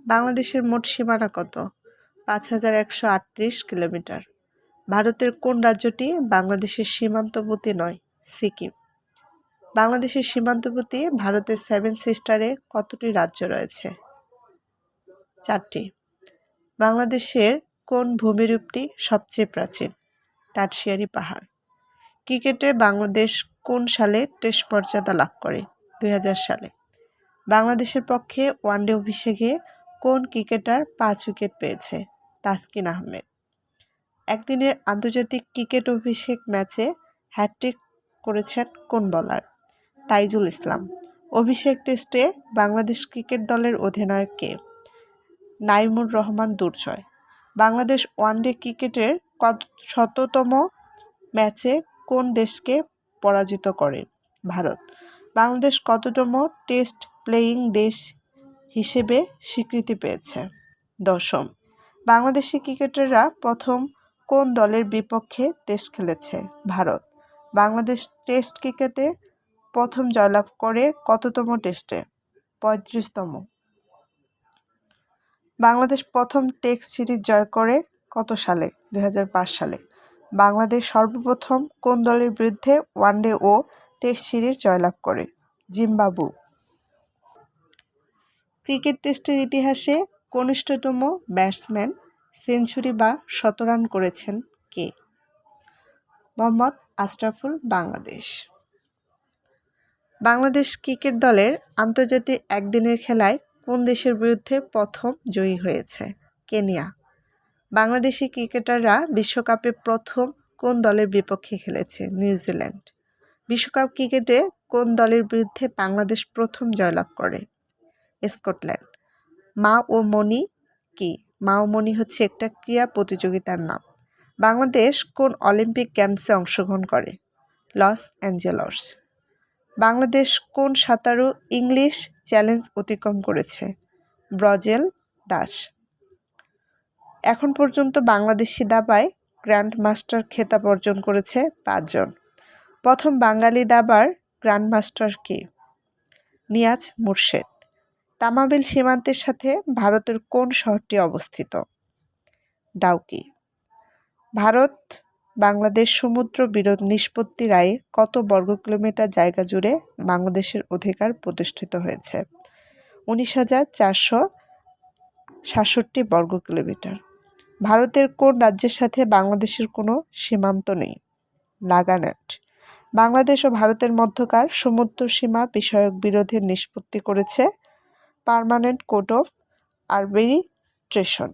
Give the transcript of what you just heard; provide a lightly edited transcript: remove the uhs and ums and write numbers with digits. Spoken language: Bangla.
বাংলাদেশের মোট সীমানা কত? ৫,১৩৮ কিলোমিটার। ভারতের কোন রাজ্যটি বাংলাদেশের সীমান্তবর্তী নয়? সিকিম। বাংলাদেশের সীমান্তবর্তী ভারতের সেভেন সিস্টারে কতটি রাজ্য রয়েছে? 4টি। বাংলাদেশের কোন ভূমিরূপটি সবচেয়ে প্রাচীন? টাটসিয়ারি পাহাড়। ক্রিকেটে বাংলাদেশ কোন সালে টেস্ট মর্যাদা লাভ করে? 2000 সালে। বাংলাদেশের পক্ষে ওয়ানডে অভিষেকে কোন ক্রিকেটার 5 উইকেট পেয়েছে? তাসকিন আহমেদ। একদিনের আন্তর্জাতিক ক্রিকেট অভিষেক ম্যাচে হ্যাটট্রিক করেছেন কোন বোলার? তাইজুল ইসলাম। অভিষেক টেস্টে বাংলাদেশ ক্রিকেট দলের অধিনায়ক কে? নাইমুর রহমান দুর্জয়। বাংলাদেশ ওয়ানডে ক্রিকেটের শততম ম্যাচে কোন দেশকে পরাজিত করে? ভারত। বাংলাদেশ কততম টেস্ট প্লেয়িং দেশ হিসেবে স্বীকৃতি পেয়েছে? 10ম। বাংলাদেশি ক্রিকেটাররা প্রথম কোন দলের বিপক্ষে টেস্ট খেলেছে? ভারত। বাংলাদেশ টেস্ট ক্রিকেটে প্রথম জয়লাভ করে কততম টেস্টে? 35তম। বাংলাদেশ প্রথম টেস্ট সিরিজ জয় করে কত সালে? 2005 সালে। বাংলাদেশ সর্বপ্রথম কোন দলের বিরুদ্ধে ওয়ানডে ও টেস্ট সিরিজ জয়লাভ করে? জিম্বাবু। ক্রিকেট টেস্টের ইতিহাসে কনিষ্ঠতম ব্যাটসম্যান সেঞ্চুরি বা শতরান করেছেন কে? মোহাম্মদ আশরাফুল। বাংলাদেশ। বাংলাদেশ ক্রিকেট দলের আন্তর্জাতিক একদিনের খেলায় কোন দেশের বিরুদ্ধে প্রথম জয়ী হয়েছে? কেনিয়া। বাংলাদেশি ক্রিকেটাররা বিশ্বকাপে প্রথম কোন দলের বিপক্ষে খেলেছে? নিউজিল্যান্ড। বিশ্বকাপ ক্রিকেটে কোন দলের বিরুদ্ধে বাংলাদেশ প্রথম জয়লাভ করে? স্কটল্যান্ড। মা ও মণি কি? মা ও মণি হচ্ছে একটা ক্রীড়া প্রতিযোগিতার নাম। বাংলাদেশ কোন অলিম্পিক গেমসে অংশগ্রহণ করে? Los Angeles. বাংলাদেশ কোন সাঁতারু ইংলিশ চ্যালেঞ্জ অতিক্রম করেছে? ব্রজেল দাস। এখন পর্যন্ত বাংলাদেশি দাবায় গ্র্যান্ড মাস্টার খেতাব অর্জন করেছে 5 জন। প্রথম বাঙালি দাবার গ্র্যান্ড মাস্টার কে? নিয়াজ মুর্শেদ। তামাবিল সীমান্তের সাথে ভারতের কোন শহরটি অবস্থিত? ডাউকি। ভারত বাংলাদেশ সমুদ্র বিরোধ নিষ্পত্তি রায়ে কত বর্গ কিলোমিটার জায়গা জুড়ে বাংলাদেশের অধিকার প্রতিষ্ঠিত হয়েছে? 19,467 বর্গ কিলোমিটার। ভারতের কোন রাজ্যের সাথে বাংলাদেশের কোনো সীমান্ত নেই? নাগাল্যান্ড। বাংলাদেশ ও ভারতের মধ্যকার সমুদ্র সীমা বিষয়ক বিরোধের নিষ্পত্তি করেছে পার্মানেন্ট কোর্ট অফ আরবিট্রেশন।